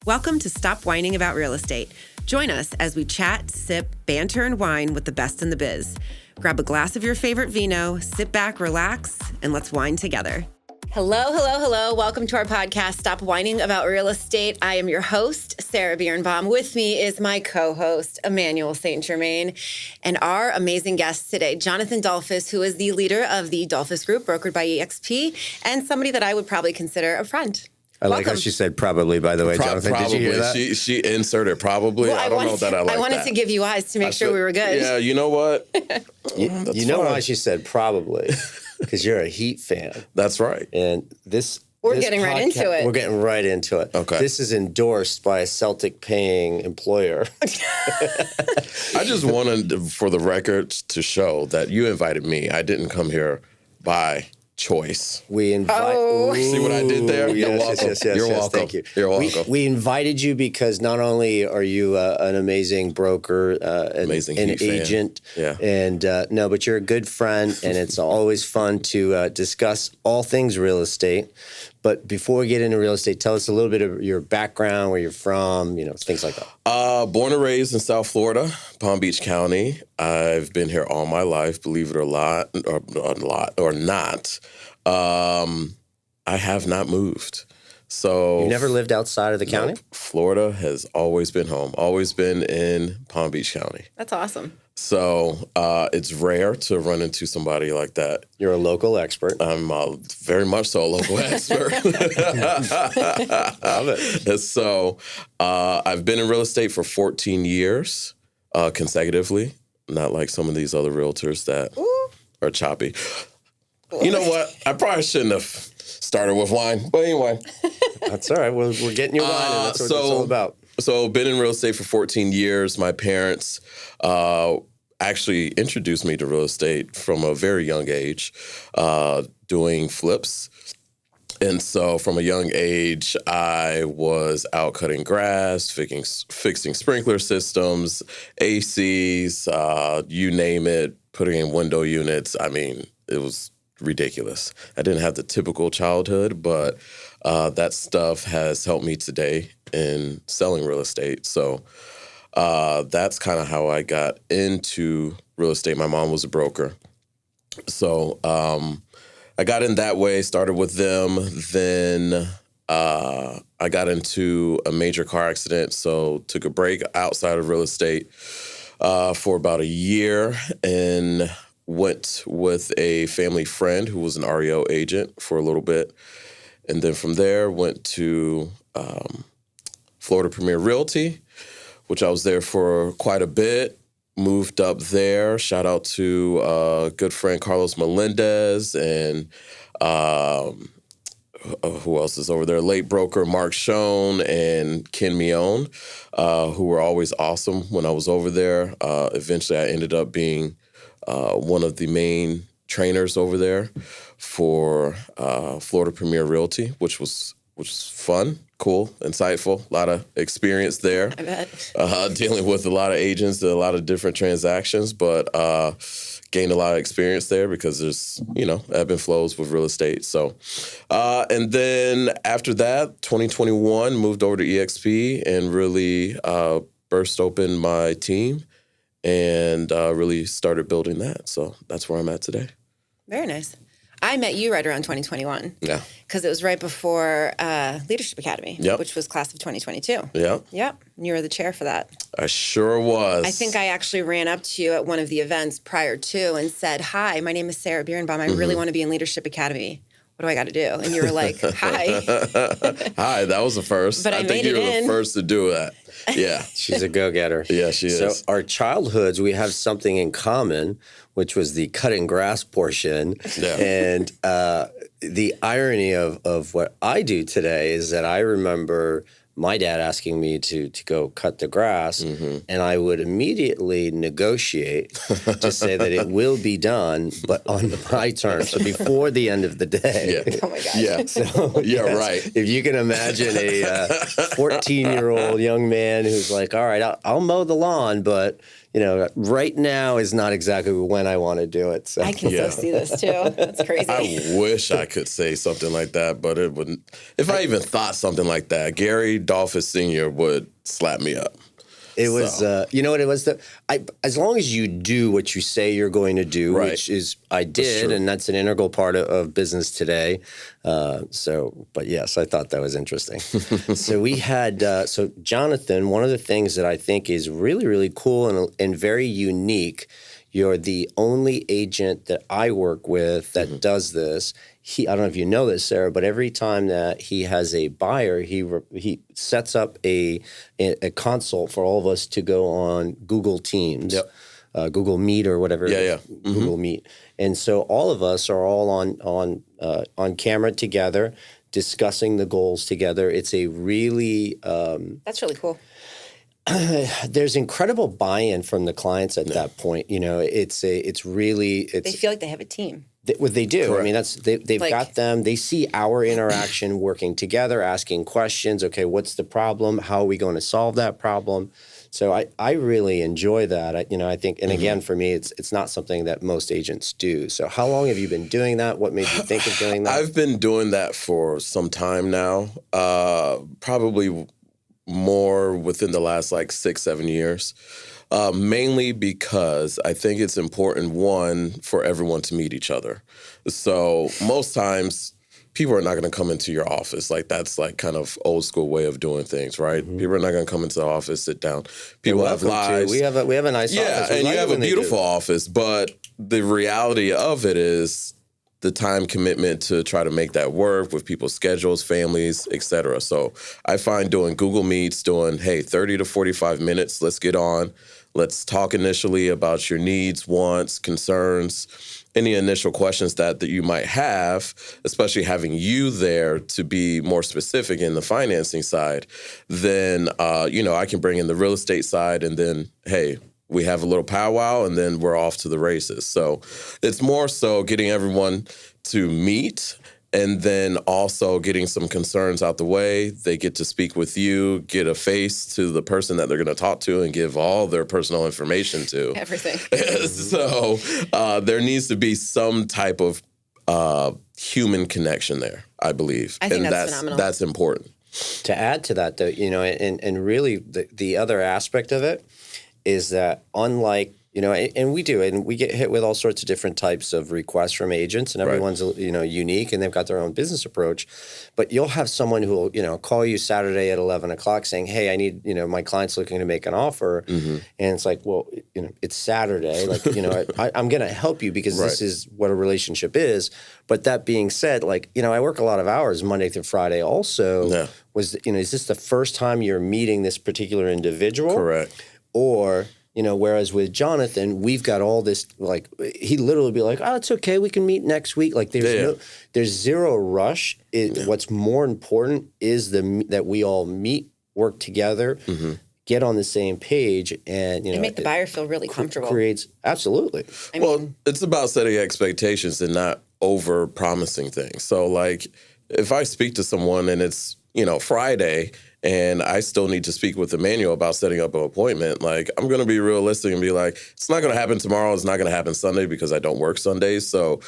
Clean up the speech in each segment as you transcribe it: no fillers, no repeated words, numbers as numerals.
Welcome to Stop Whining About Real Estate. Join us as we chat, sip, banter, and wine with the best in the biz. Grab a glass of your favorite vino, sit back, relax, and let's wine together. Hello. Welcome to our podcast, Stop Whining About Real Estate. I am your host, Sarah Birnbaum. With me is my co-host, Emmanuel St. Germain, and our amazing guest today, Jonathan Dolphus, who is the leader of the Dolphus Group, brokered by EXP, and somebody that I would probably consider a friend. I like how she said probably, by the way, Jonathan. Probably. Did you hear that? She inserted probably. Well, I don't know that I like that. I wanted to give you eyes to make sure we were good. Yeah, you know what? You know why she said probably? Because you're a Heat fan. That's right. And We're getting right into it. We're getting right into it. Okay. This is endorsed by a Celtic-paying employer. I just wanted, for the record, to show that you invited me. I didn't come here by choice. We invite. See what I did there? You're welcome. Yes, You're welcome. Thank you. You're welcome. We invited you because not only are you an amazing broker, an agent, but you're a good friend, and it's always fun to discuss all things real estate. But before we get into real estate, tell us a little bit of your background, where you're from, things like that. Born and raised in South Florida, Palm Beach County. I've been here all my life, believe it or not. I have not moved. So you never lived outside of the county? Nope. Florida has always been home, always been in Palm Beach County. That's awesome. So it's rare to run into somebody like that. You're a local expert. I'm very much so a local expert. Love it. So I've been in real estate for 14 years consecutively, not like some of these other realtors that are choppy. You know what? I probably shouldn't have started with wine, but anyway. That's all right. We're getting you wine, and that's what it's all about. So been in real estate for 14 years. My parents actually introduced me to real estate from a very young age, doing flips. And so from a young age, I was out cutting grass, fixing sprinkler systems, ACs, you name it, putting in window units. I mean, it was ridiculous. I didn't have the typical childhood, but that stuff has helped me today in selling real estate. So that's kind of how I got into real estate. My mom was a broker. So I got in that way, started with them. Then I got into a major car accident, so took a break outside of real estate for about a year and went with a family friend who was an REO agent for a little bit. And then from there, went to Florida Premier Realty, which I was there for quite a bit. Moved up there. Shout out to good friend Carlos Melendez and who else is over there? Late broker Mark Schoen and Ken Mione, who were always awesome when I was over there. Eventually, I ended up being one of the main trainers over there for Florida Premier Realty, which was fun, cool, insightful, a lot of experience there. I bet. Dealing with a lot of agents, a lot of different transactions, but gained a lot of experience there because there's, ebb and flows with real estate. So, and then after that, 2021, moved over to EXP and really burst open my team and really started building that. So that's where I'm at today. Very nice. I met you right around 2021. Yeah. Because it was right before Leadership Academy, which was class of 2022. Yeah. Yep. And you were the chair for that. I sure was. I think I actually ran up to you at one of the events prior to and said, "Hi, my name is Sarah Birnbaum. I really want to be in Leadership Academy. What do I got to do?" And you were like, "Hi." Hi, that was the first. But I think you were the first to do that. Yeah. She's a go-getter. Yeah, she is. So our childhoods, we have something in common, which was the cutting grass portion. Yeah. And the irony of what I do today is that I remember my dad asking me to go cut the grass, and I would immediately negotiate to say that it will be done, but on my terms, so before the end of the day. Yeah. Oh, my God. Yeah. So, yeah, right. If you can imagine a 14-year-old young man who's like, all right, I'll mow the lawn, but, right now is not exactly when I want to do it. So I can so see this too. That's crazy. I wish I could say something like that, but it wouldn't. If I even thought something like that, Gary Dolphus Sr. would slap me up. It was, you know what it was? As long as you do what you say you're going to do, which is I did, and that's an integral part of business today. But yes, I thought that was interesting. So we had, Jonathan, one of the things that I think is really, really cool and very unique, you're the only agent that I work with that does this. I don't know if you know this, Sarah, but every time that he has a buyer, he sets up a consult for all of us to go on Google Teams, Google Meet or whatever. Google Meet, and so all of us are all on camera together, discussing the goals together. It's a really that's really cool. There's incredible buy-in from the clients at that point. They feel like they have a team. What they do. Correct. I mean, they've got them. They see our interaction working together, asking questions. Okay, what's the problem? How are we going to solve that problem? So I really enjoy that. I think, and again, for me, it's not something that most agents do. So how long have you been doing that? What made you think of doing that? I've been doing that for some time now, probably more within the last 6-7 years. Mainly because I think it's important, one, for everyone to meet each other. So most times people are not going to come into your office. That's kind of old school way of doing things, right? Mm-hmm. People are not going to come into the office, sit down. People have lives. We have a nice office. And you have a beautiful office, but the reality of it is the time commitment to try to make that work with people's schedules, families, et cetera. So I find doing Google Meets, 30 to 45 minutes, let's get on. Let's talk initially about your needs, wants, concerns, any initial questions that you might have, especially having you there to be more specific in the financing side. Then, I can bring in the real estate side and then, hey, we have a little powwow and then we're off to the races. So it's more so getting everyone to meet and then also getting some concerns out the way. They get to speak with you, get a face to the person that they're going to talk to and give all their personal information to. Everything. So there needs to be some type of human connection there, I believe. I think that's phenomenal. That's important. To add to that, though, and really the other aspect of it is that unlike, and we do, and we get hit with all sorts of different types of requests from agents, and everyone's, unique, and they've got their own business approach. But you'll have someone who will, call you Saturday at 11 o'clock saying, hey, I need, my client's looking to make an offer. Mm-hmm. And it's like, well, it's Saturday. I'm going to help you because this is what a relationship is. But that being said, I work a lot of hours Monday through Friday also. Yeah. Is this the first time you're meeting this particular individual? Correct. Or... whereas with Jonathan, we've got all this, he literally be like, oh, it's okay, we can meet next week. There's zero rush. What's more important is that we all meet, work together, get on the same page, and, make the buyer feel really comfortable. Absolutely. It's about setting expectations and not over-promising things. So, if I speak to someone and it's, Friday, and I still need to speak with Emmanuel about setting up an appointment, I'm going to be realistic and be like, it's not going to happen tomorrow. It's not going to happen Sunday because I don't work Sundays. So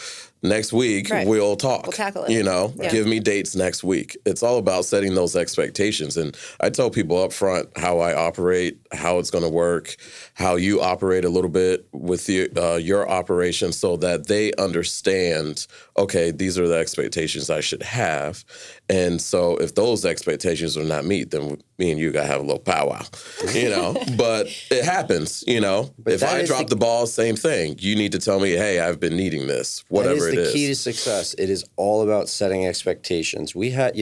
next week, we'll talk. We'll tackle it. Give me dates next week. It's all about setting those expectations. And I tell people up front how I operate, how it's going to work, how you operate a little bit with your operation so that they understand, okay, these are the expectations I should have. And so if those expectations are not met, then me and you got to have a little powwow, But it happens, But if I drop the ball, same thing. You need to tell me, hey, I've been needing this, whatever it is. The key to success. It is all about setting expectations. We had,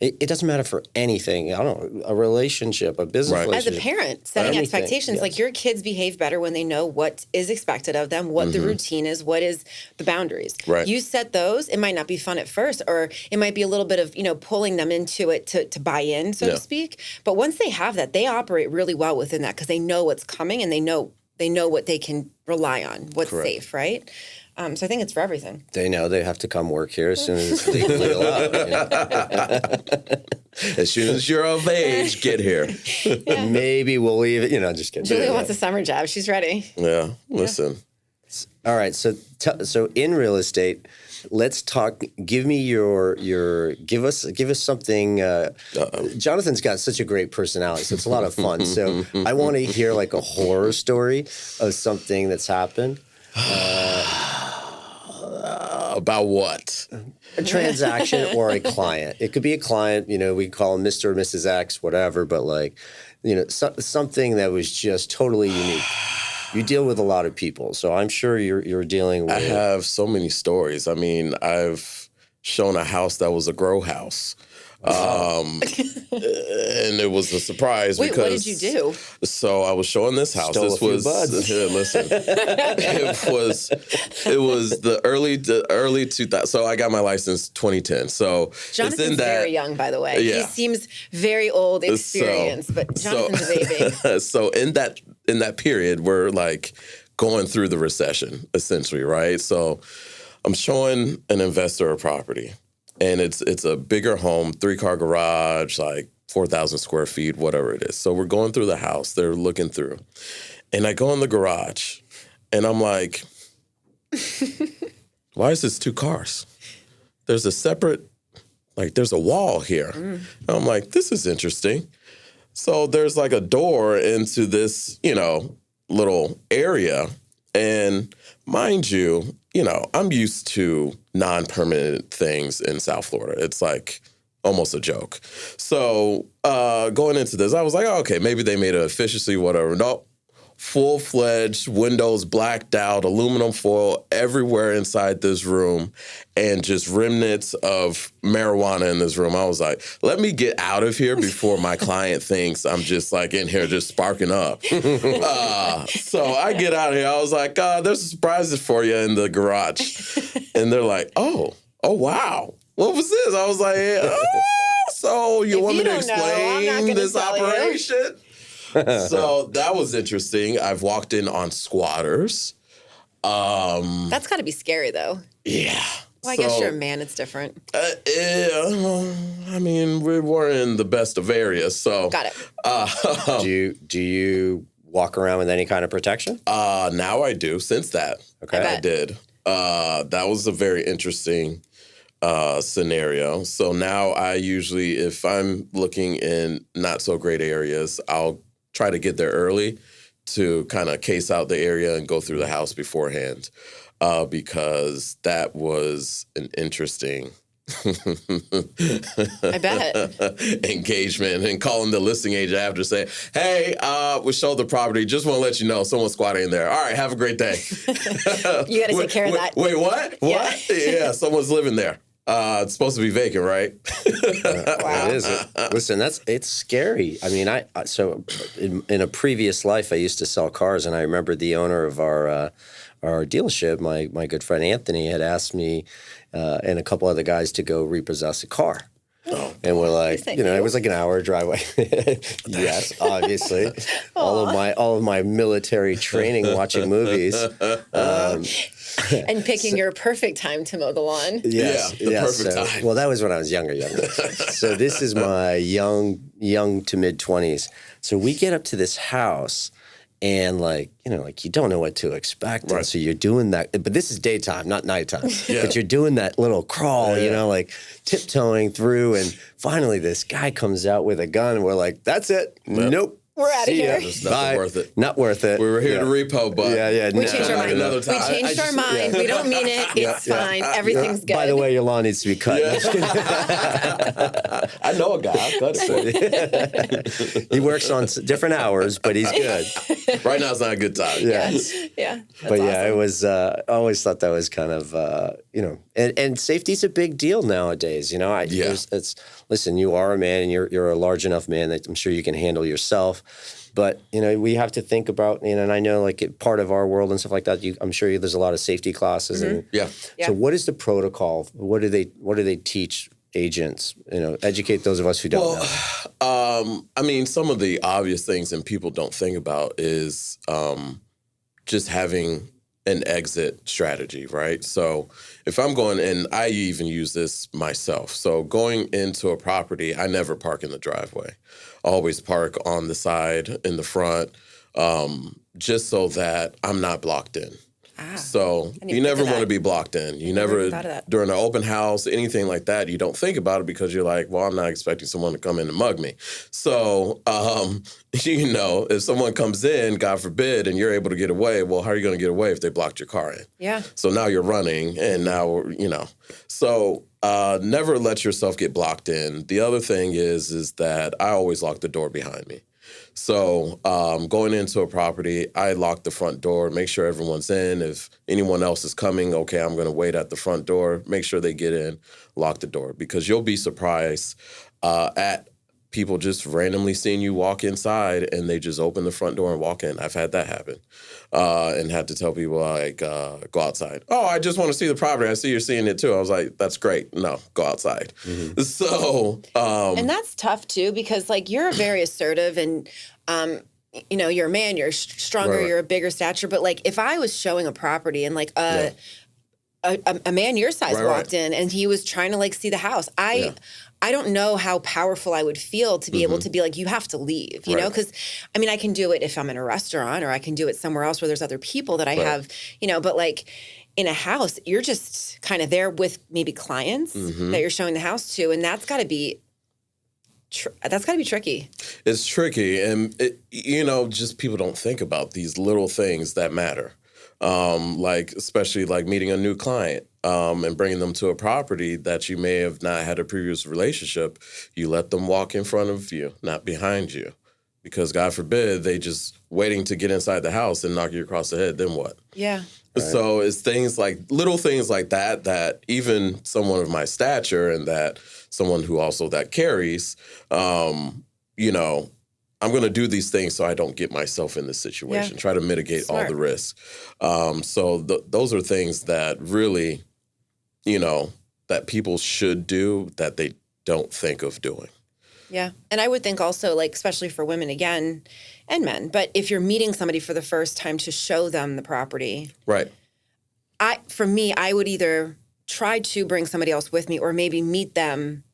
it doesn't matter for anything. I don't know, a relationship, a business relationship. As a parent, setting expectations, your kids behave better when they know what is expected of them, what the routine is, what is the boundaries. Right. You set those. It might not be fun at first, or it might be a little bit of, pulling them into it to buy in, so to speak. But once they have that, they operate really well within that because they know what's coming and they know they know what they can rely on, what's Correct. safe, right? So I think it's for everything. They know they have to come work here as soon as it's legally allowed. As soon as you're of age, get here. Maybe we'll leave it. Just kidding. Julia wants a summer job. She's ready. Yeah, listen. All right. So in real estate, let's talk. Give me give us something. Jonathan's got such a great personality, so it's a lot of fun. So I want to hear like a horror story of something that's happened. About what? A transaction or a client. It could be a client, we call him Mr. or Mrs. X, whatever, but like, something that was just totally unique. You deal with a lot of people, so I'm sure you're dealing with... I have so many stories. I mean, I've shown a house that was a grow house. And it was a surprise. Wait, because what did you do? So I was showing this house. Stole this a few was buds. Listen. it was the early 2000s. So I got my license 2010. So Jonathan's very young, by the way. Yeah. He seems very old, experienced, but Jonathan's a baby. So in that period, we're like going through the recession, essentially, right? So I'm showing an investor a property. And it's a bigger home, 3-car garage, like 4,000 square feet, whatever it is. So we're going through the house. They're looking through. And I go in the garage, and I'm like, why is this 2 cars? There's a separate, there's a wall here. And I'm like, this is interesting. So there's like a door into this, little area. And mind you, I'm used to non-permanent things in South Florida. It's like almost a joke. So going into this, I was like, oh, okay, maybe they made an efficiency, whatever. Nope. Full-fledged, windows blacked out, aluminum foil everywhere inside this room, and just remnants of marijuana in this room. I was like, let me get out of here before my client thinks I'm just like in here just sparking up. So I get out of here. I was like, there's surprises for you in the garage. And they're like, oh, wow. What was this? I was like, so you want me to explain this operation? So that was interesting. I've walked in on squatters. That's got to be scary, though. Yeah. Well, I guess you're a man. It's different. Yeah. I mean, we weren't in the best of areas, so. Got it. Do you walk around with any kind of protection? Now I do. Since that, okay, I did. That was a very interesting scenario. So now I usually, if I'm looking in not so great areas, I'll try to get there early to kind of case out the area and go through the house beforehand, because that was an interesting I bet. engagement, and calling the listing agent after saying, hey, we showed the property. Just want to let you know someone's squatting in there. All right, have a great day. You got to take care of that. Wait, what? What? Yeah, someone's living there. It's supposed to be vacant, right? Wow. It is. Listen, it's scary. I mean, so in a previous life, I used to sell cars, and I remember the owner of our dealership, my good friend Anthony, had asked me and a couple other guys to go repossess a car. Oh. And we're like, it was like an hour driveway. Yes, obviously. All of my military training, watching movies. And picking your perfect time to mow the lawn. Yes, the perfect time. Well, that was when I was younger. So this is my young to mid 20s. So we get up to this house, and you don't know what to expect. Right. And so you're doing that, but this is daytime, not nighttime. Yeah. But you're doing that little crawl, like tiptoeing through, and finally this guy comes out with a gun, and we're like, that's it. Yep. Nope. We're out of here. It's not worth it. Not worth it. We were here to repo, but we changed our mind. Another time. We changed our mind. We don't mean it. It's fine. Everything's good. By the way, your lawn needs to be cut. Yeah. I know a guy. I'll cut it. He works on different hours, but he's good. Right now, it's not a good time. Yeah. But awesome. It was. I always thought that was kind of, and safety's a big deal nowadays. Listen, you are a man, and you're a large enough man that I'm sure you can handle yourself. But we have to think about, and I know part of our world and stuff like that. I'm sure there's a lot of safety classes, and So what is the protocol? What do they teach agents? Educate those of us who don't know. I mean, some of the obvious things and people don't think about is just having an exit strategy, right? So if I'm going, and I even use this myself. So going into a property, I never park in the driveway. I always park on the side, in the front, just so that I'm not blocked in. So you never want to be blocked in. You never, during an open house, anything like that, you don't think about it because you're like, well, I'm not expecting someone to come in and mug me. So, if someone comes in, God forbid, and you're able to get away, well, how are you going to get away if they blocked your car in? Yeah. So now you're running, and now, So never let yourself get blocked in. The other thing is that I always lock the door behind me. So going into a property, I lock the front door, make sure everyone's in. If anyone else is coming, okay, I'm going to wait at the front door, make sure they get in, lock the door. Because you'll be surprised at people just randomly seeing you walk inside and they just open the front door and walk in. I've had that happen and had to tell people, go outside. Oh, I just want to see the property. I see you're seeing it too. I was like, that's great. No, go outside. Mm-hmm. So. And that's tough too, because you're very assertive and, you're a man, you're stronger, right. You're a bigger stature. But if I was showing a property and a man your size walked in and he was trying to see the house, I don't know how powerful I would feel to be able to be you have to leave, you know? Because, I can do it if I'm in a restaurant or I can do it somewhere else where there's other people that I have, but in a house, you're just kind of there with maybe clients that you're showing the house to. And that's got to be tricky. It's tricky. And, just people don't think about these little things that matter. Especially meeting a new client and bringing them to a property that you may have not had a previous relationship. You let them walk in front of you, not behind you. Because God forbid, they just waiting to get inside the house and knock you across the head, then what? Yeah. Right. So it's little things like that even someone of my stature and that someone who also that carries, I'm going to do these things so I don't get myself in this situation, try to mitigate all the risks. Those are things that really, that people should do that they don't think of doing. Yeah. And I would think also, especially for women again, and men, but if you're meeting somebody for the first time to show them the property. Right. I would either try to bring somebody else with me or maybe meet them,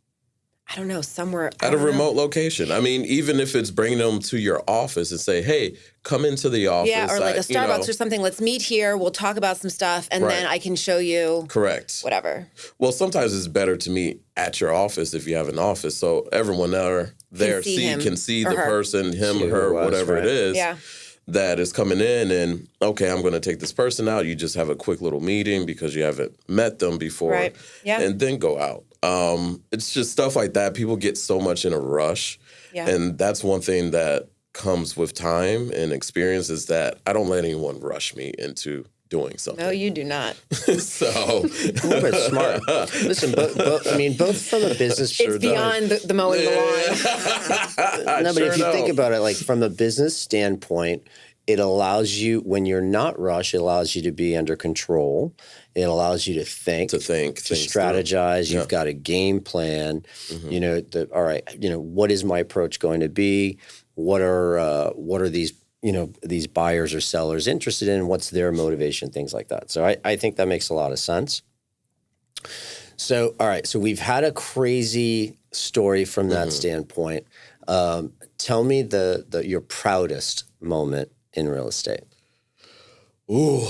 I don't know, somewhere. At a remote location. Even if it's bringing them to your office and say, hey, come into the office. Yeah, or a Starbucks or something. Let's meet here. We'll talk about some stuff, and then I can show you. Correct. Whatever. Well, sometimes it's better to meet at your office if you have an office, so everyone there can see the person, him or her, whatever it is. Yeah. That is coming in and, okay, I'm going to take this person out. You just have a quick little meeting because you haven't met them before. Right. Yeah. And then go out. It's just stuff like that. People get so much in a rush. Yeah. And that's one thing that comes with time and experience is that I don't let anyone rush me into doing something. No, you do not. So. But smart. Listen, both from a business. It's beyond the mowing the lawn. No, but if you think about it, from a business standpoint, it allows you, when you're not rushed, it allows you to be under control. It allows you to think, to strategize. You've got a game plan. Mm-hmm. All right, what is my approach going to be? What are these these buyers or sellers interested in? What's their motivation? Things like that. So I think that makes a lot of sense. So, all right. So we've had a crazy story from that standpoint. Tell me your proudest moment in real estate. Ooh,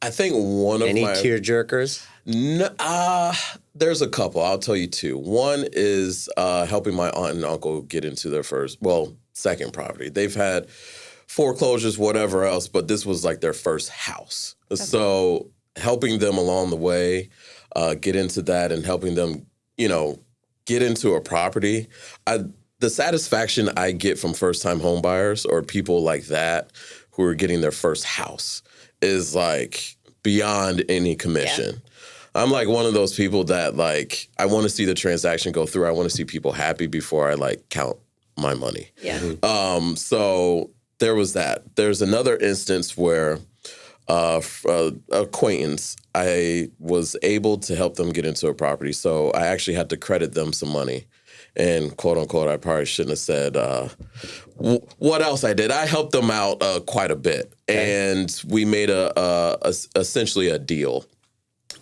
I think one of any tearjerkers? No, there's a couple. I'll tell you two. One is helping my aunt and uncle get into their second property. They've had foreclosures, whatever else, but this was their first house. Okay. So helping them along the way, get into that and helping them, get into a property. The satisfaction I get from first-time home buyers or people like that who are getting their first house is beyond any commission. Yeah. I'm one of those people that I want to see the transaction go through. I want to see people happy before I count my money. Yeah. So there was that. There's another instance where acquaintance, I was able to help them get into a property. So I actually had to credit them some money. And quote unquote, I probably shouldn't have said what else I did. I helped them out quite a bit. and we made essentially a deal.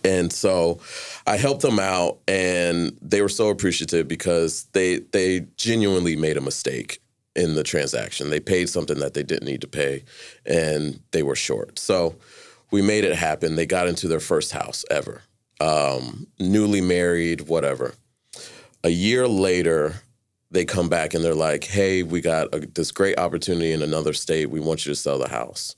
And so I helped them out, and they were so appreciative because they genuinely made a mistake in the transaction. They paid something that they didn't need to pay, and they were short. So we made it happen. They got into their first house ever, newly married, whatever. A year later, they come back and they're like, hey, we got this great opportunity in another state. We want you to sell the house.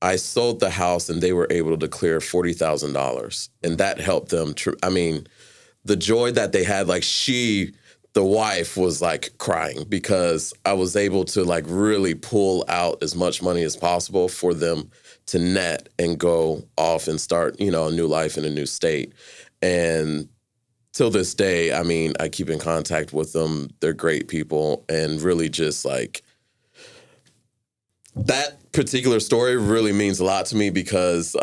I sold the house, and they were able to clear $40,000, and that helped them. The joy that they had, like the wife was like crying because I was able to like really pull out as much money as possible for them to net and go off and start, a new life in a new state. And till this day, I keep in contact with them. They're great people, and really just like that particular story really means a lot to me because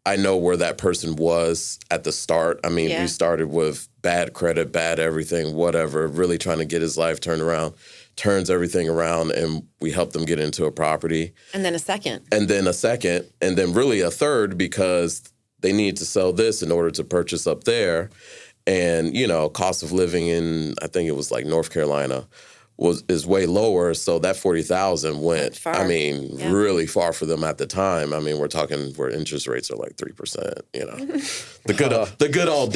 I know where that person was at the start. We started with bad credit, bad everything, whatever, really trying to get his life turned around, turns everything around, and we helped them get into a property. And then a second. And then really a third because they needed to sell this in order to purchase up there. And, cost of living in, I think it was like North Carolina, is way lower, so that $40,000 went far. Really far for them at the time. We're talking where interest rates are like 3%. The good old days. The good old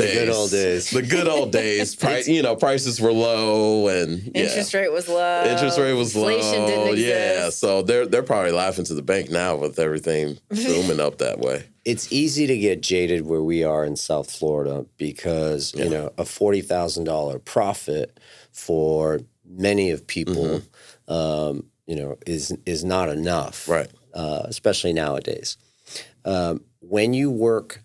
days. The good old days. Prices were low, and interest rate was low. Inflation didn't exist. Yeah, so they're probably laughing to the bank now with everything booming up that way. It's easy to get jaded where we are in South Florida because a $40,000 profit for many of people, is not enough, right? Especially nowadays. When you work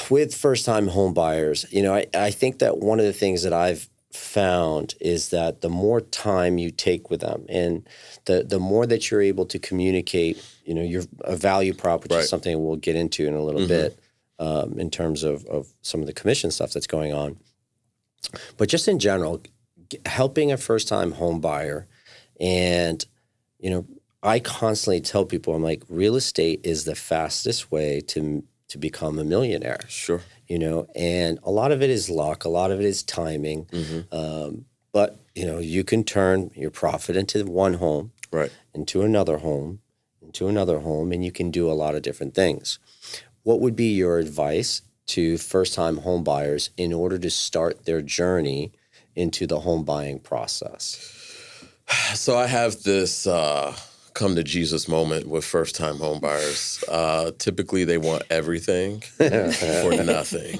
with first-time home buyers, I think that one of the things that I've found is that the more time you take with them, and the more that you're able to communicate, a value prop, which is something we'll get into in a little bit, in terms of some of the commission stuff that's going on. But just in general, helping a first-time home buyer, and, I constantly tell people, I'm like, real estate is the fastest way to become a millionaire. Sure. And a lot of it is luck, a lot of it is timing. But, you can turn your profit into one home, right, into another home, and you can do a lot of different things. What would be your advice to first-time home buyers in order to start their journey into the home buying process? So I have this come to Jesus moment with first-time home buyers. Typically, they want everything for nothing.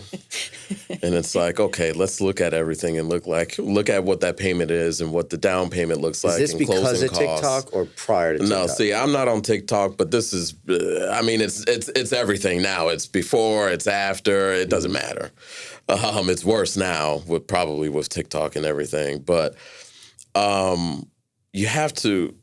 And it's like, okay, let's look at everything and look at what that payment is and what the down payment looks like. Is this and because of closing costs. TikTok or prior to TikTok? No, see, I'm not on TikTok, but this is, it's everything now. It's before, it's after, it doesn't matter. It's worse now probably with TikTok and everything. But you have to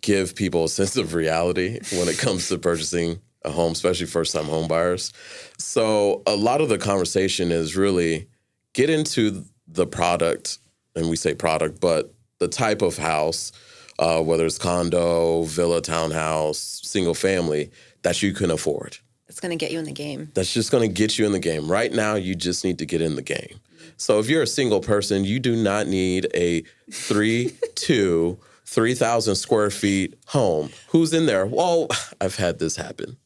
give people a sense of reality when it comes to purchasing a home, especially first-time home buyers. So a lot of the conversation is really get into the product, and we say product, but the type of house, whether it's condo, villa, townhouse, single family, that you can afford. It's going to get you in the game. That's just going to get you in the game. Right now, you just need to get in the game. So if you're a single person, you do not need a 3,000 square feet home. Who's in there? Well, I've had this happen.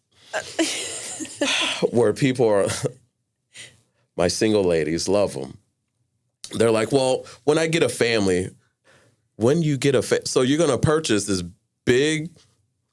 Where people are, my single ladies love them. They're like, well, when I get a family, so you're going to purchase this big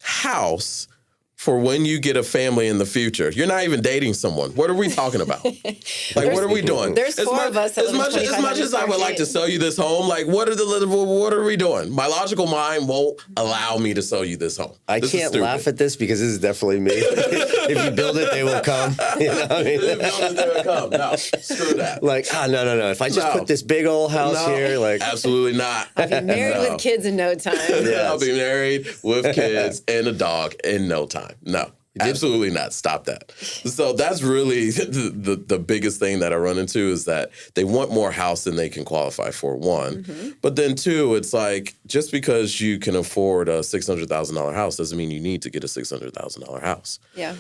house for when you get a family in the future. You're not even dating someone. What are we talking about? Like, what are we doing? There's four of us. As much as I would like to sell you this home, like, what are we doing? My logical mind won't allow me to sell you this home. I can't laugh at this because this is definitely me. If you build it, they will come. You know what I mean? If you build it, they will come. No, screw that. Like, no. If I just put this big old house here, like, absolutely not. I'll be married with kids in no time. Yes. I'll be married with kids and a dog in no time. No. Absolutely not. Stop that. So that's really the biggest thing that I run into is that they want more house than they can qualify for, one. Mm-hmm. But then two, it's like just because you can afford a $600,000 house doesn't mean you need to get a $600,000 house. Yeah.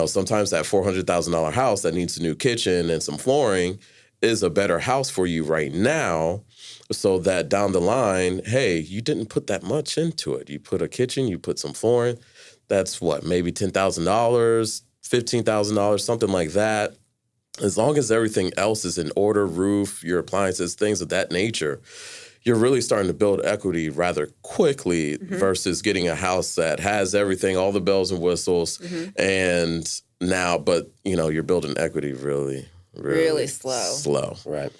Sometimes that $400,000 house that needs a new kitchen and some flooring is a better house for you right now, so that down the line, hey, you didn't put that much into it. You put a kitchen, you put some flooring. That's what, maybe $10,000, $15,000, something like that. As long as everything else is in order, roof, your appliances, things of that nature, you're really starting to build equity rather quickly versus getting a house that has everything, all the bells and whistles, and now, but you're building equity really slow. Right.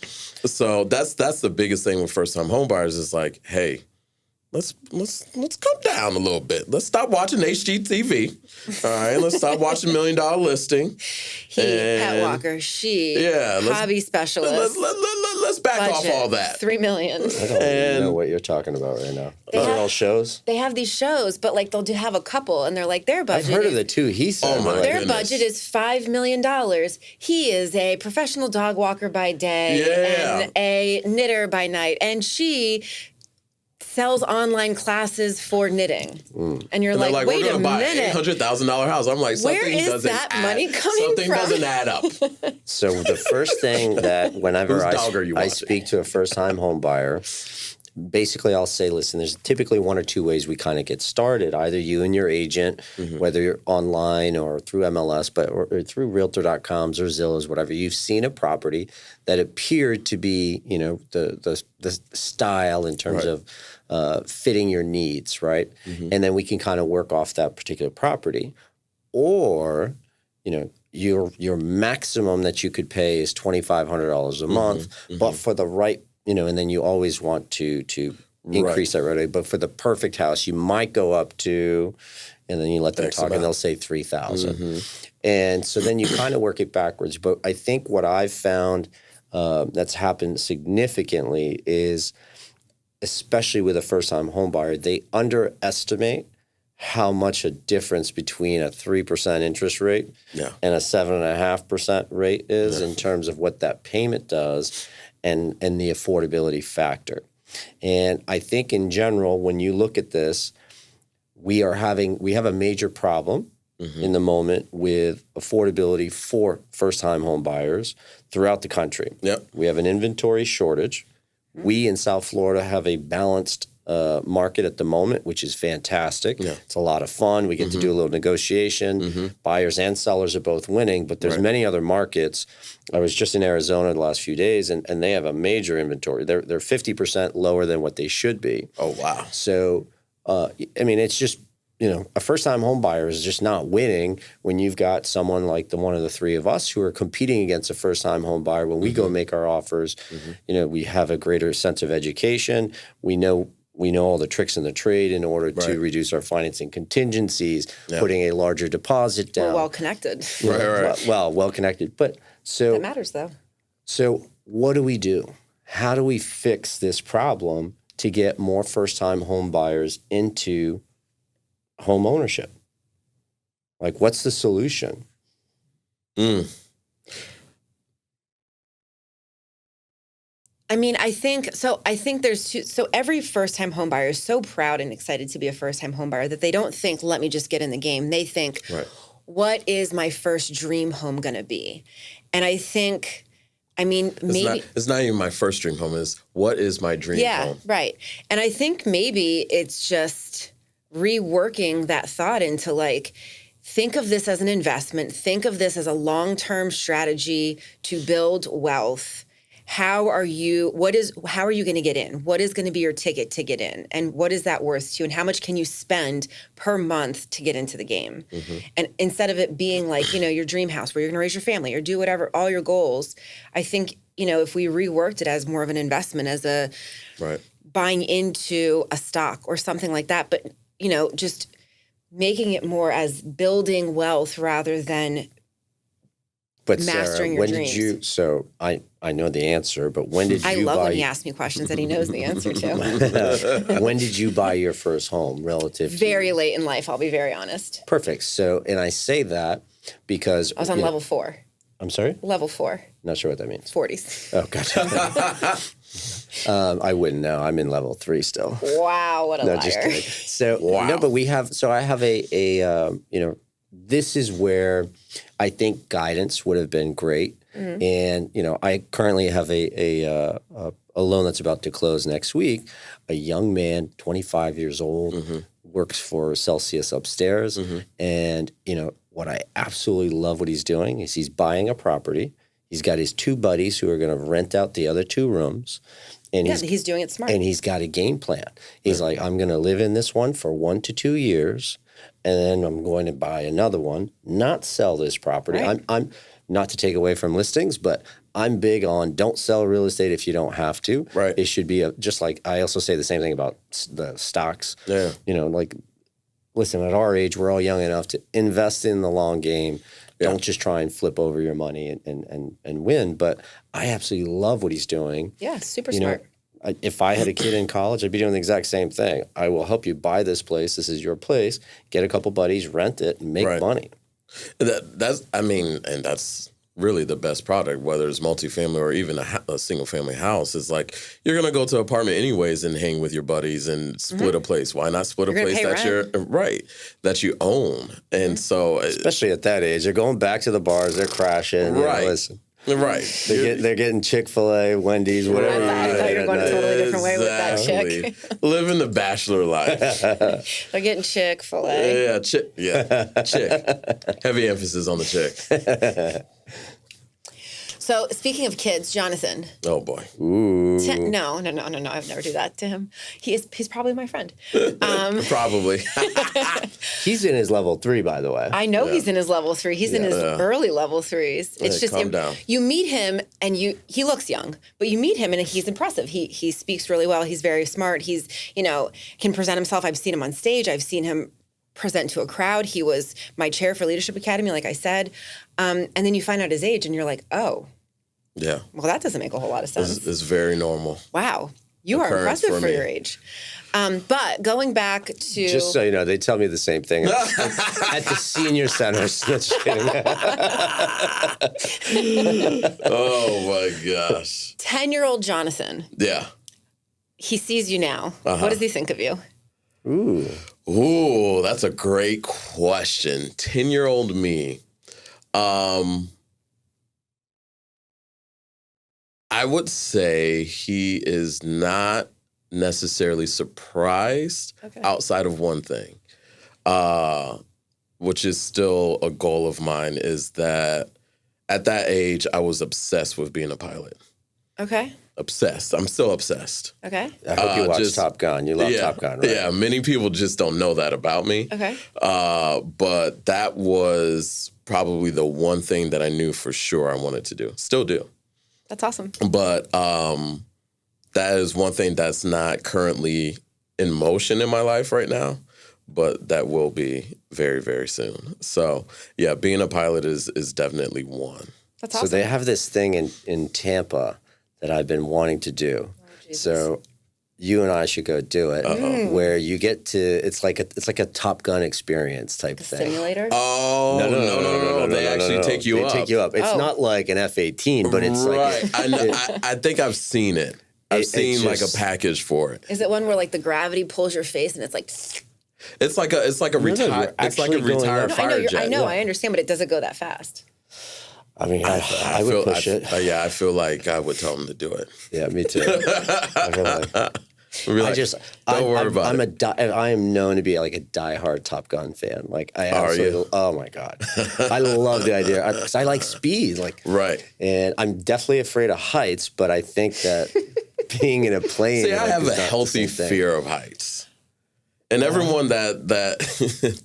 So that's the biggest thing with first time home buyers is like, hey, let's come down a little bit. Let's stop watching HGTV. All right, let's stop watching $1 Million Listing. Pet walker, hobby specialist. Let's back off all that. $3 million. I don't even know what you're talking about right now. Those are all shows? They have these shows, but they'll have a couple, and they're like, their budget I've heard of the two he said. Their budget is $5 million. He is a professional dog walker by day and a knitter by night, and she sells online classes for knitting. And you're like, wait a minute. We're going to buy a $800,000 house. I'm like, money coming from? Something doesn't add up. So the first thing that whenever I speak to a first-time home buyer, basically I'll say, listen, there's typically one or two ways we kind of get started. Either you and your agent, whether you're online or through MLS, or through Realtor.coms or Zillows, whatever, you've seen a property that appeared to be, the style in terms of fitting your needs, right? And then we can kind of work off that particular property. Or, your maximum that you could pay is $2,500 a month, but for the right, and then you always want to increase that right away. But for the perfect house, you might go up to, and then you let them talk, and they'll say $3,000. And so then you kind of work it backwards. But I think what I've found that's happened significantly is, especially with a first-time home buyer, they underestimate how much a difference between a 3% interest rate and a 7.5% rate is in terms of what that payment does and the affordability factor. And I think in general, when you look at this, we have a major problem in the moment with affordability for first-time home buyers throughout the country. We have an inventory shortage. We in South Florida have a balanced market at the moment, which is fantastic. It's a lot of fun. We get to do a little negotiation. Buyers and sellers are both winning, but there's many other markets. I was just in Arizona the last few days, and they have a major inventory. They're 50% lower than what they should be. Oh, wow. So, it's just, a first-time home buyer is just not winning when you've got someone like one of the three of us who are competing against a first-time home buyer. When we go make our offers, we have a greater sense of education. We know all the tricks in the trade in order to reduce our financing contingencies, putting a larger deposit down. We're well-connected. Well-connected. But so that matters, though. So what do we do? How do we fix this problem to get more first-time home buyers into home ownership? What's the solution? I think there's two. So every first-time home buyer is so proud and excited to be a first-time home buyer that they don't think, let me just get in the game. They think, what is my first dream home going to be? And I think, maybe it's not even my first dream home. Is what is my dream home? Yeah, right. And I think maybe it's just reworking that thought into think of this as an investment. Think of this as a long-term strategy to build wealth. How are you going to get in? What is going to be your ticket to get in? And what is that worth to you? And how much can you spend per month to get into the game? And instead of it being your dream house where you're going to raise your family or do whatever, all your goals, I think, if we reworked it as more of an investment, as a buying into a stock or something like that, but, just making it more as building wealth rather than mastering your dreams. I know the answer, but when did you buy? I love when he asks me questions that he knows the answer to. When did you buy your first home relative to? Very late in life, I'll be very honest. Perfect. So, and I say that because I was on level 4. I'm sorry? Level 4. Not sure what that means. 40s. Oh, gotcha. I wouldn't know. I'm in level 3 still. Wow, what a liar. Just kidding. So, no, but I have this is where I think guidance would have been great. Mm-hmm. And, I currently have a loan that's about to close next week. A young man, 25 years old, works for Celsius upstairs. And, what I absolutely love what he's doing is he's buying a property. He's got his 2 buddies who are going to rent out the other 2 rooms. And he's doing it smart. And he's got a game plan. He's like, I'm going to live in this one for 1 to 2 years, and then I'm going to buy another one, not sell this property. Right. I'm not to take away from listings, but I'm big on don't sell real estate if you don't have to. Right. It should be just like I also say the same thing about the stocks. Yeah. Listen, at our age, we're all young enough to invest in the long game. Yeah. Don't just try and flip over your money and win. But I absolutely love what he's doing. Yeah, super smart. If I had a kid in college, I'd be doing the exact same thing. I will help you buy this place. This is your place. Get a couple buddies, rent it, and make money. That's really the best product, whether it's multifamily or even a single family house. It's like you're going to go to an apartment anyways and hang with your buddies and split a place. Why not split a place that you own? And so, especially at that age, they're going back to the bars, they're crashing. Right. Listen. Right. They're getting Chick-fil-A, Wendy's, whatever. I thought you were going a totally different way with that chick. Living the bachelor life. They're getting Chick-fil-A. Yeah, chick. Heavy emphasis on the chick. So speaking of kids, Jonathan. Oh boy. Ooh. No. I've never do that to him. He's probably my friend. Probably. He's in his level 3, by the way. I know he's in his level 3. He's in his early level 3s. It's just calm down. You meet him and he looks young, but you meet him and he's impressive. He speaks really well. He's very smart. He's can present himself. I've seen him on stage. I've seen him present to a crowd. He was my chair for Leadership Academy, like I said. And then you find out his age and you're like, oh. Yeah. Well, that doesn't make a whole lot of sense. It's very normal. Wow. You are impressive for your age. But going back to... Just so you know, they tell me the same thing at the senior centers. Oh, my gosh. 10-year-old Jonathan. Yeah. He sees you now. What does he think of you? Ooh, that's a great question. 10-year-old me. I would say he is not necessarily surprised outside of one thing, which is still a goal of mine, is that at that age, I was obsessed with being a pilot. Okay. Obsessed. I'm still obsessed. Okay. I hope you watch Top Gun. You love Top Gun, right? Yeah, many people just don't know that about me. Okay. But that was probably the one thing that I knew for sure I wanted to do. Still do. That's awesome. But that is one thing that's not currently in motion in my life right now, but that will be very, very soon. So, yeah, being a pilot is definitely one. That's awesome. So they have this thing in Tampa that I've been wanting to do. So you and I should go do it. Where you get to, it's like a Top Gun experience type thing. Simulator? Oh, no. They actually take you up. They take you up. It's not like an F-18, but it's like... I think I've seen it. I've seen like a package for it. Is it one where like the gravity pulls your face and it's like... It's like a retired fighter jet. I know, I understand, but it doesn't go that fast. I mean, I would push it. I feel like I would tell him to do it. Yeah, me too. I feel like... don't worry about it. I am known to be like a diehard Top Gun fan. Like I absolutely, oh my God, I love the idea because I like speed. Like and I'm definitely afraid of heights, but I think that being in a plane. See, I have a healthy fear of heights. And everyone that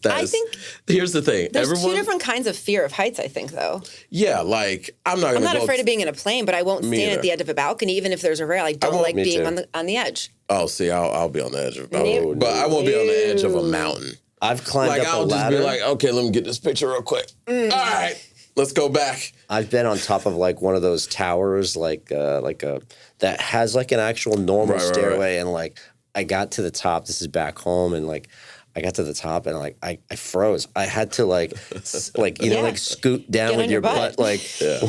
I think here's the thing. There's two different kinds of fear of heights, I think, though. Yeah, like I'm not afraid of being in a plane, but I won't stand at the edge of a balcony, even if there's a rail. I don't like being on the edge. Oh, see, I'll be on the edge of a balcony, but I won't be on the edge of a mountain. I've climbed up a ladder. I'll just be like, okay, let me get this picture real quick. All right. Let's go back. I've been on top of like one of those towers, that has like an actual normal stairway, and like I got to the top. This is back home, and like I got to the top, and like I froze. I had to like scoot down with your butt like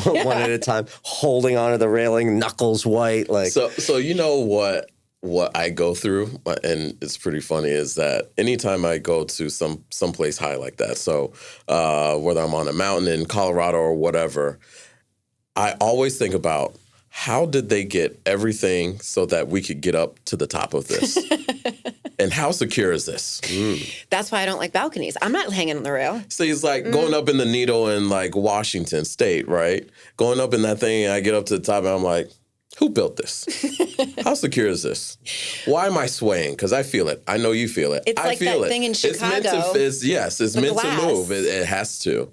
one at a time, holding onto the railing, knuckles white. Like so, you know what I go through, and it's pretty funny, is that anytime I go to someplace high like that, so whether I'm on a mountain in Colorado or whatever, I always think about, how did they get everything so that we could get up to the top of this? And how secure is this? That's why I don't like balconies. I'm not hanging on the rail. So it's like going up in the Needle in like Washington State, right? Going up in that thing, I get up to the top and I'm like, who built this? How secure is this? Why am I swaying? Because I feel it. I know you feel it. It's I like feel that it. thing in Chicago. It's meant to move. It has to.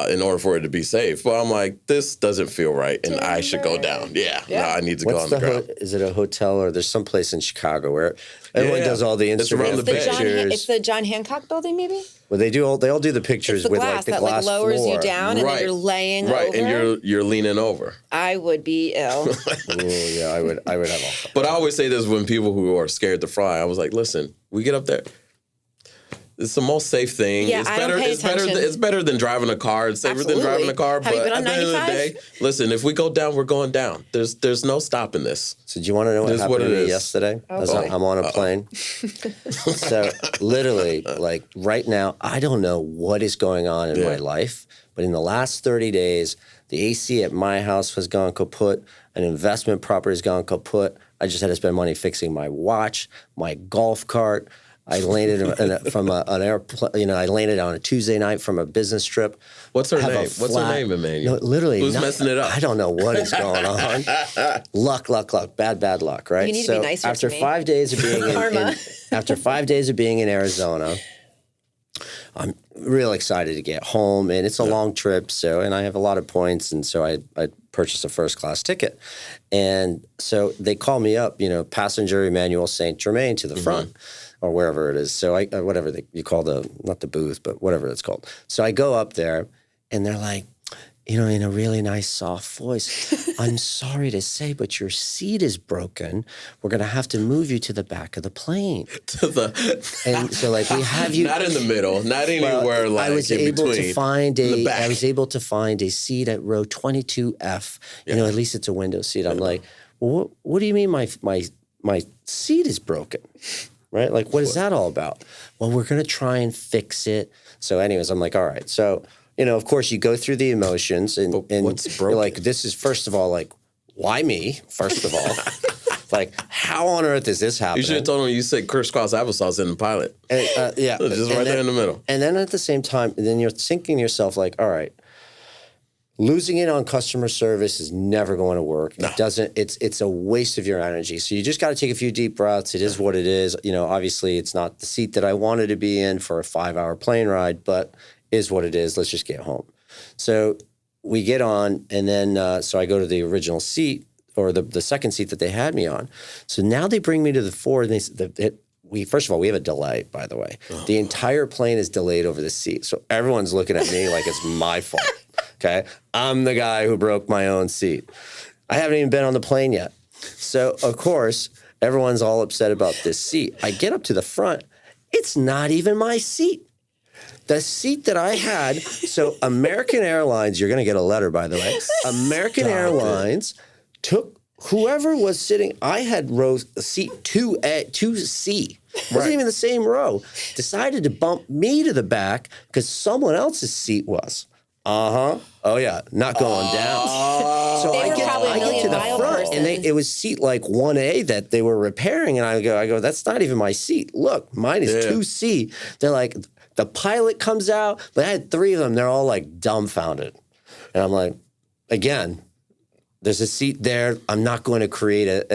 In order for it to be safe. But I'm like, this doesn't feel right, and I should go down. No, I need to go on the ground. Is it a hotel, or there's some place in Chicago where everyone does all the Instagram pictures? It's the John Hancock building, maybe? Well, they all do the pictures with like the glass that lowers floor. you down, and then you're laying over. Right, and you're leaning over. I would be ill. Yeah, I would have all that. But I always say this when people who are scared to fly, I was like, listen, we get up there. It's the most safe thing. Yeah, it's better than driving a car. It's safer than driving a car. Have but you been on at the end of the 95? day, listen, if we go down, we're going down. There's no stopping this. So do you want to know what happened to me yesterday? I'm on a plane. So literally, like right now, I don't know what is going on in my life, but in the last 30 days, the AC at my house has gone kaput. An investment property has gone kaput. I just had to spend money fixing my watch, my golf cart. I landed from an airplane. I landed on a Tuesday night from a business trip. What's her name? What's her name, Emmanuel? No, literally, who's messing it up? I don't know what is going on. Luck, bad luck. Right. You need to be nicer after to me. 5 days of being after 5 days of being in Arizona, I'm real excited to get home, and it's a long trip. And I have a lot of points, and so I purchased a first class ticket, and so they call me up. Passenger Emmanuel Saint Germain to the front. Or wherever it is. So whatever you call not the booth, but whatever it's called. So I go up there, and they're like, in a really nice soft voice, I'm sorry to say, but your seat is broken. We're going to have to move you to the back of the plane. And so like we have you. Not in the middle, not anywhere like I was in able between. to find I was able to find a seat at row 22F. At least it's a window seat. I'm like, well, what do you mean my seat is broken? Right? Like, what is that all about? Well, we're going to try and fix it. So anyways, I'm like, all right. So, of course, you go through the emotions. And what's broken? You're like, this is, first of all, like, why me, first of all? Like, how on earth is this happening? You should have told him you said crisscross applesauce in the pilot. And, just right there in the middle. And then at the same time, then you're thinking to yourself, like, all right, losing it on customer service is never going to work. No. It doesn't. It's a waste of your energy. So you just got to take a few deep breaths. It is what it is. Obviously, it's not the seat that I wanted to be in for a 5-hour plane ride, but is what it is. Let's just get home. So we get on, and then so I go to the original seat, or the second seat that they had me on. So now they bring me to the forward, and first of all, we have a delay, by the way. The entire plane is delayed over the seat. So everyone's looking at me like it's my fault. Okay, I'm the guy who broke my own seat. I haven't even been on the plane yet. So, of course, everyone's all upset about this seat. I get up to the front. It's not even my seat. The seat that I had, so American Airlines, you're going to get a letter, by the way. American Airlines took whoever was sitting, I had seat 2C. Wasn't even the same row. Decided to bump me to the back because someone else's seat was. Oh yeah, not going down. So I get to the front, and it was seat like 1A that they were repairing, and I go, that's not even my seat. Look, mine is 2C. They're like, the pilot comes out, but I had 3 of them. They're all like dumbfounded, and I'm like, again, there's a seat there. I'm not going to create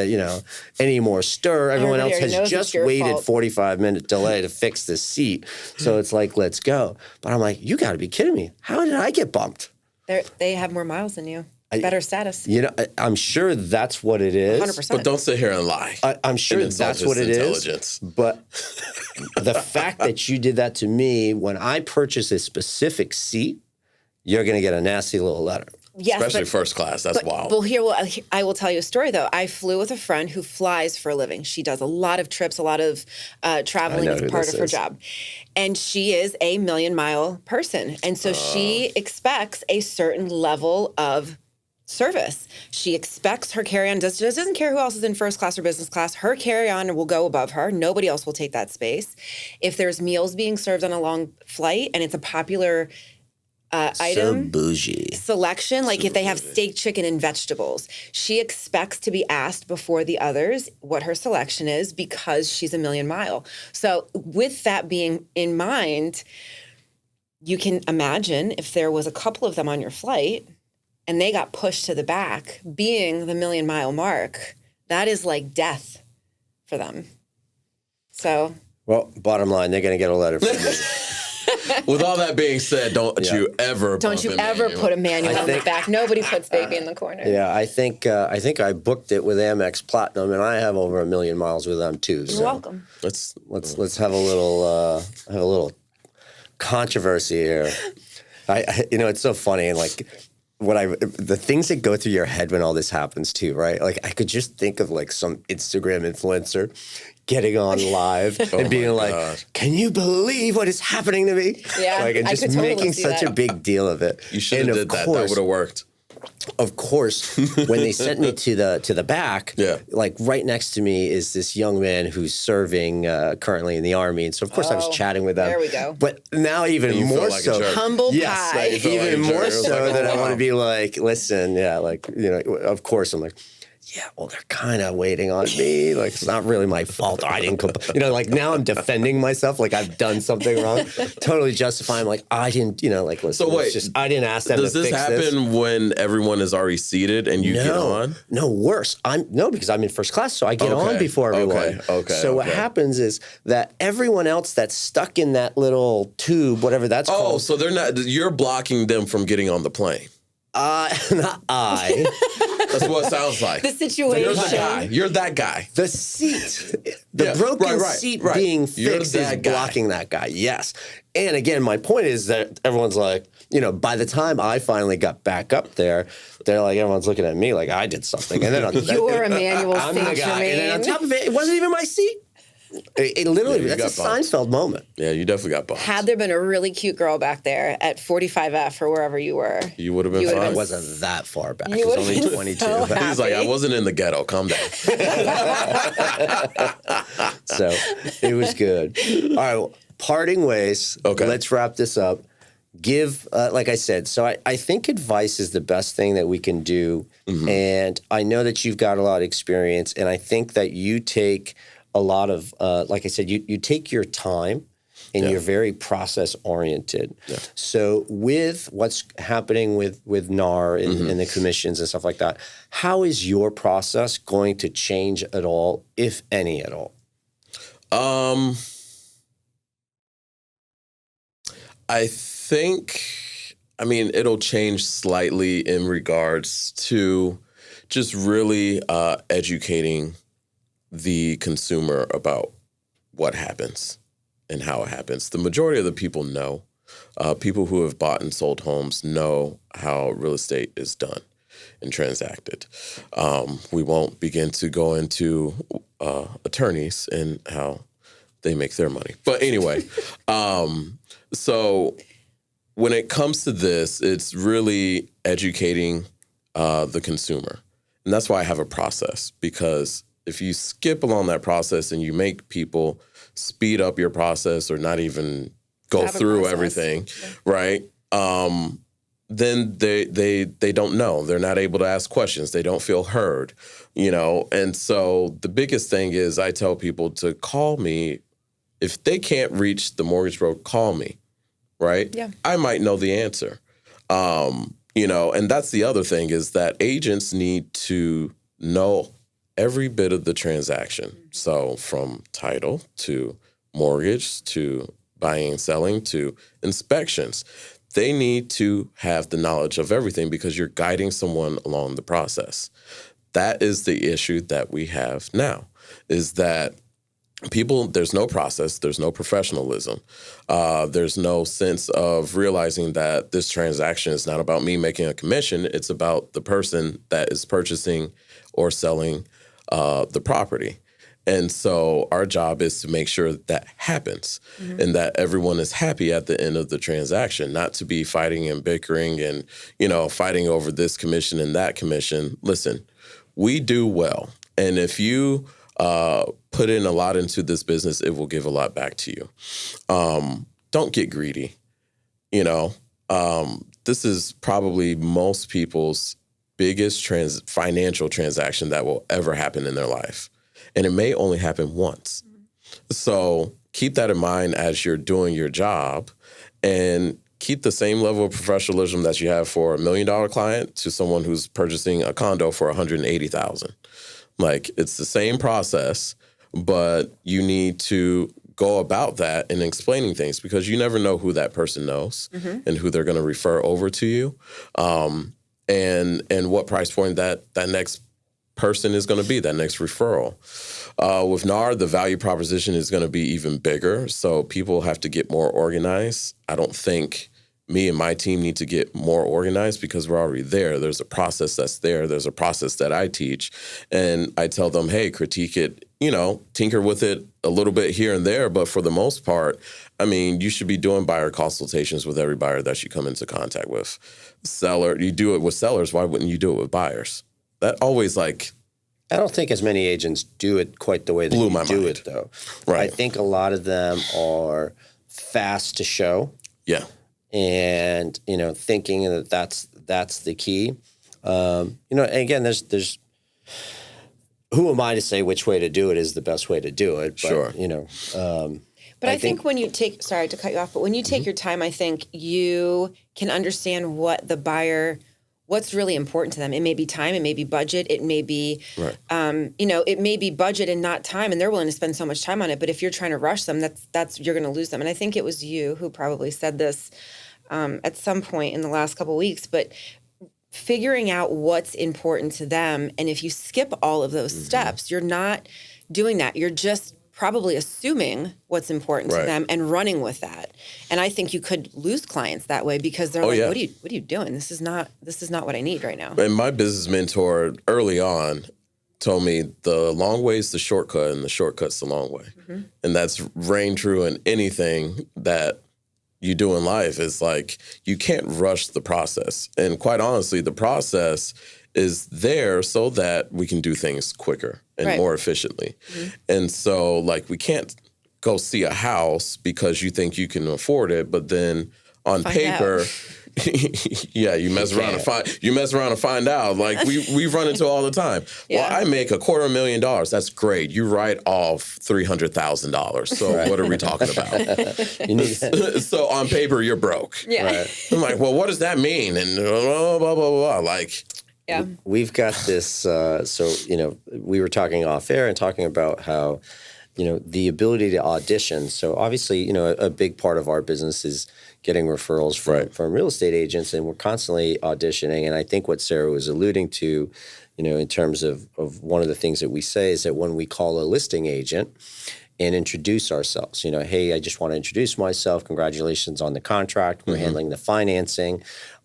any more stir. Everyone else has just waited 45-minute delay to fix this seat. So it's like, let's go. But I'm like, you got to be kidding me. How did I get bumped? They have more miles than you. Better status. I'm sure that's what it is. 100%. But don't sit here and lie. I'm sure that's what it is. But the fact that you did that to me when I purchased a specific seat, you're going to get a nasty little letter. Yes, especially first class. That's wild. Well, I will tell you a story, though. I flew with a friend who flies for a living. She does a lot of trips, a lot of traveling as part of her job. And she is a 1,000,000-mile person. And so she expects a certain level of service. She expects her carry-on, doesn't care who else is in first class or business class. Her carry-on will go above her. Nobody else will take that space. If there's meals being served on a long flight and it's a popular item so bougie selection, like if they have steak, chicken, and vegetables, she expects to be asked before the others what her selection is because she's a 1,000,000-mile. So with that being in mind, you can imagine if there was a couple of them on your flight and they got pushed to the back, being the 1,000,000-mile mark, that is like death for them. So, well, bottom line, they're going to get a letter from me. With all that being said, don't you ever put a manual on the back. Nobody puts baby in the corner. Yeah, I think I booked it with Amex Platinum, and I have over 1,000,000 miles with them too. You're welcome. Let's have a little controversy here. It's so funny, and like the things that go through your head when all this happens too, right? Like I could just think of like some Instagram influencer getting on live and being like, gosh, can you believe what is happening to me? Yeah, like, and just making such a big deal of it. You should have did that. That would have worked. Of course, when they sent me to the back, like right next to me is this young man who's serving currently in the Army, and so of course I was chatting with them. There we go. But now even more so, humble pie. Even more so that I want to be like, listen, of course I'm like, yeah, well, they're kind of waiting on me. Like, it's not really my fault. I didn't like now I'm defending myself like I've done something wrong. Totally justifying, like, I didn't, listen. So wait, I didn't ask them to fix this. Does this happen when everyone is already seated and you get on? No, worse. Because I'm in first class, so I get on before everyone. So what happens is that everyone else that's stuck in that little tube, whatever that's called. Oh, so you're blocking them from getting on the plane. Not I. That's what it sounds like. The situation. You're the guy. You're that guy. The seat. The broken seat being fixed is blocking that guy. Yes. And again, my point is that everyone's like, by the time I finally got back up there, they're like, everyone's looking at me like I did something. And then you're a manual I'm the guy. And then on top of it wasn't even my seat. It literally, that's a Seinfeld moment. Yeah, you definitely got bumped. Had there been a really cute girl back there at 45F or wherever you were, you would have been fine. I wasn't that far back. It was only 22. So he's like, I wasn't in the ghetto. Calm down. So it was good. All right, well, parting ways. Okay. Let's wrap this up. Give, like I said, so I think advice is the best thing that we can do. Mm-hmm. And I know that you've got a lot of experience, and I think that you take a lot of, like I said, you take your time and you're very process oriented. Yeah. So with what's happening with NAR and the commissions and stuff like that, how is your process going to change at all, if any at all? I think, it'll change slightly in regards to just really educating the consumer about what happens and how it happens. The majority of the people know. People who have bought and sold homes know how real estate is done and transacted. We won't begin to go into attorneys and how they make their money. But anyway, so when it comes to this, it's really educating the consumer. And that's why I have a process, because if you skip along that process and you make people speed up your process or not even go through everything, right? Then they don't know. They're not able to ask questions. They don't feel heard, And so the biggest thing is I tell people to call me. If they can't reach the mortgage broker, call me, right? Yeah. I might know the answer. And that's the other thing is that agents need to know every bit of the transaction. So from title to mortgage to buying and selling to inspections, they need to have the knowledge of everything because you're guiding someone along the process. That is the issue that we have now, is that there's no process, there's no professionalism, there's no sense of realizing that this transaction is not about me making a commission, it's about the person that is purchasing or selling the property. And so our job is to make sure that happens and that everyone is happy at the end of the transaction, not to be fighting and bickering and, fighting over this commission and that commission. Listen, we do well. And if you put in a lot into this business, it will give a lot back to you. Don't get greedy. This is probably most people's biggest financial transaction that will ever happen in their life. And it may only happen once. So keep that in mind as you're doing your job, and keep the same level of professionalism that you have for $1 million client to someone who's purchasing a condo for $180,000. Like, it's the same process, but you need to go about that in explaining things, because you never know who that person knows and who they're going to refer over to you, and what price point that next person is going to be, that next referral. With NAR, the value proposition is going to be even bigger, so people have to get more organized. I don't think me and my team need to get more organized because we're already there. There's a process that's there. There's a process that I teach, and I tell them, hey, critique it, tinker with it a little bit here and there, but for the most part, you should be doing buyer consultations with every buyer that you come into contact with. You do it with sellers, why wouldn't you do it with buyers? That always I don't think as many agents do it quite the way that you do it, though. Right. I think a lot of them are fast to show. Yeah. And, thinking that that's the key. Again, there's who am I to say which way to do it is the best way to do it? But, sure. But I think when you take, sorry to cut you off, but when you take your time, I think you can understand what the buyer, what's really important to them. It may be time, it may be budget, it may be, right. It may be budget and not time, and they're willing to spend so much time on it. But if you're trying to rush them, that's you're going to lose them. And I think it was you who probably said this at some point in the last couple of weeks, but figuring out what's important to them. And if you skip all of those steps, you're not doing that. You're just probably assuming what's important to them and running with that. And I think you could lose clients that way because they're what are you doing? This is not what I need right now. And my business mentor early on told me the long way is the shortcut and the shortcut's the long way. And that's reign true in anything that you do in life. Is you can't rush the process. And quite honestly, the process is there so that we can do things quicker and more efficiently. And so we can't go see a house because you think you can afford it, but then on paper, you mess around and find out. We run into all the time. Yeah. Well, I make $250,000. That's great. You write off $300,000. So what are we talking about? So on paper, you're broke. Yeah. Right. I'm like, well, what does that mean? And blah, blah, blah, blah. Yeah. We've got this, we were talking off air and talking about how, the ability to audition. So obviously, a big part of our business is getting referrals from real estate agents, and we're constantly auditioning. And I think what Sarah was alluding to, in terms of one of the things that we say is that when we call a listing agent and introduce ourselves, hey, I just want to introduce myself. Congratulations on the contract. We're handling the financing.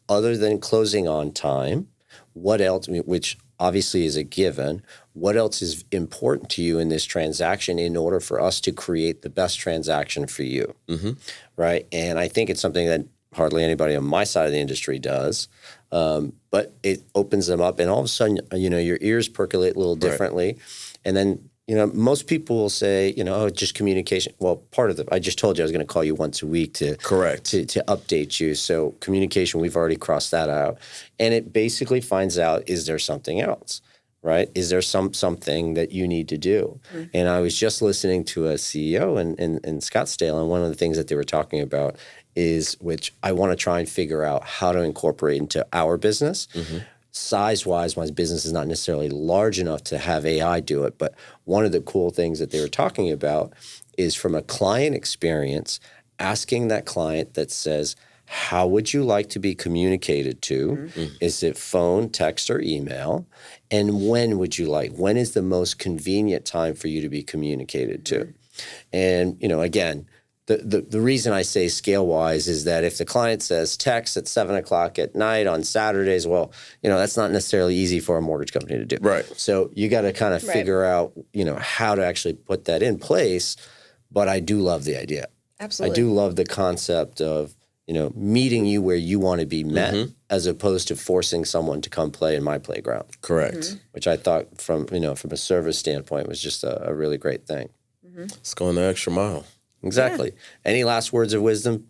Other than closing on time, what else, which obviously is a given, what else is important to you in this transaction in order for us to create the best transaction for you, right? And I think it's something that hardly anybody on my side of the industry does, but it opens them up, and all of a sudden, your ears percolate a little differently, and then most people will say, just communication. Well, part of I just told you I was going to call you once a week to update you. So communication, we've already crossed that out. And it basically finds out, is there something else, right? Is there something that you need to do? And I was just listening to a CEO in Scottsdale, and one of the things that they were talking about is, which I want to try and figure out how to incorporate into our business. Size-wise, my business is not necessarily large enough to have AI do it, but one of the cool things that they were talking about is from a client experience, asking that client that says, how would you like to be communicated to? Is it phone, text, or email? And when is the most convenient time for you to be communicated to? And, again, the reason I say scale-wise is that if the client says text at 7 o'clock at night on Saturdays, well, that's not necessarily easy for a mortgage company to do. Right. So you got to kind of figure out, how to actually put that in place. But I do love the idea. Absolutely. I do love the concept of, meeting you where you want to be met as opposed to forcing someone to come play in my playground. Correct. Which I thought from a service standpoint was just a really great thing. It's going the extra mile. Exactly. Yeah. Any last words of wisdom?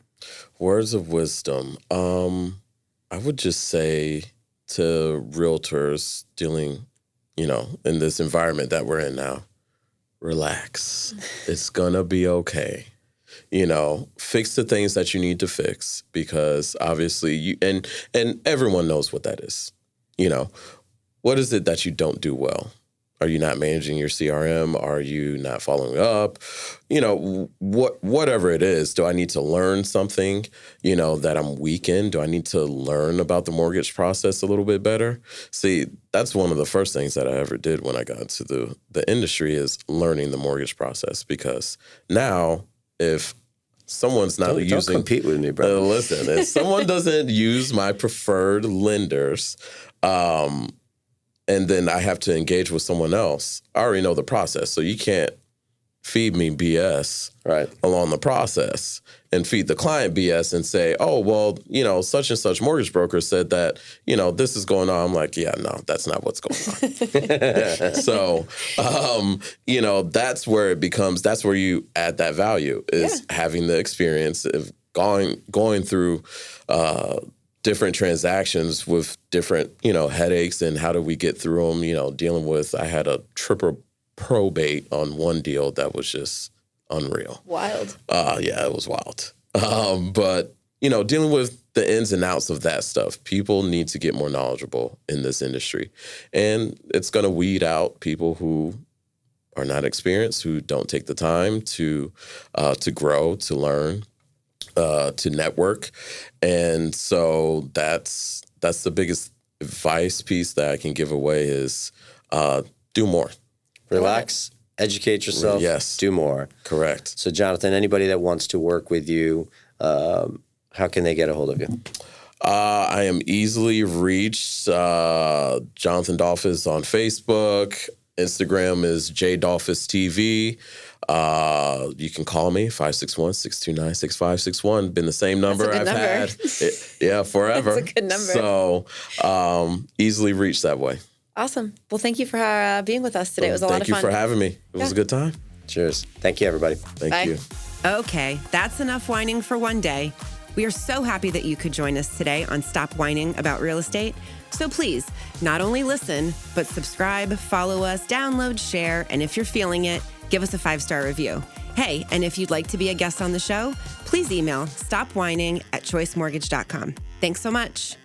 Words of wisdom. I would just say to realtors dealing, in this environment that we're in now, relax. It's going to be okay. Fix the things that you need to fix because obviously you and everyone knows what that is. What is it that you don't do well? Are you not managing your CRM? Are you not following up? Whatever it is, do I need to learn something, that I'm weak in? Do I need to learn about the mortgage process a little bit better? See, that's one of the first things that I ever did when I got into the industry is learning the mortgage process because now if someone's not using... Don't compete with me, bro. Listen, if someone doesn't use my preferred lenders, and then I have to engage with someone else, I already know the process. So you can't feed me BS along the process and feed the client BS and say, oh, well, such and such mortgage broker said that, this is going on. I'm like, yeah, no, that's not what's going on. So, that's where it becomes, that's where you add that value is having the experience of going through different transactions with different, headaches and how do we get through them, dealing with, I had a triple probate on one deal that was just unreal. Wild. Yeah, it was wild. But, dealing with the ins and outs of that stuff, people need to get more knowledgeable in this industry. And it's going to weed out people who are not experienced, who don't take the time to grow, to learn, to network. And so that's the biggest advice piece that I can give away is do more. Relax, educate yourself, do more. Correct. So, Jonathan, anybody that wants to work with you, how can they get a hold of you? I am easily reached. Jonathan Dolphus on Facebook. Instagram is JDolphusTV. You can call me, 561-629-6561. Been the same number I've had. Forever. That's a good number. So easily reached that way. Awesome. Well, thank you for being with us today. It was a lot of fun. Thank you for having me. It was a good time. Cheers. Thank you, everybody. Thank you. Okay, that's enough whining for one day. We are so happy that you could join us today on Stop Whining About Real Estate. So please, not only listen, but subscribe, follow us, download, share, and if you're feeling it, give us a 5-star review. Hey, and if you'd like to be a guest on the show, please email stopwhining@choicemortgage.com. Thanks so much.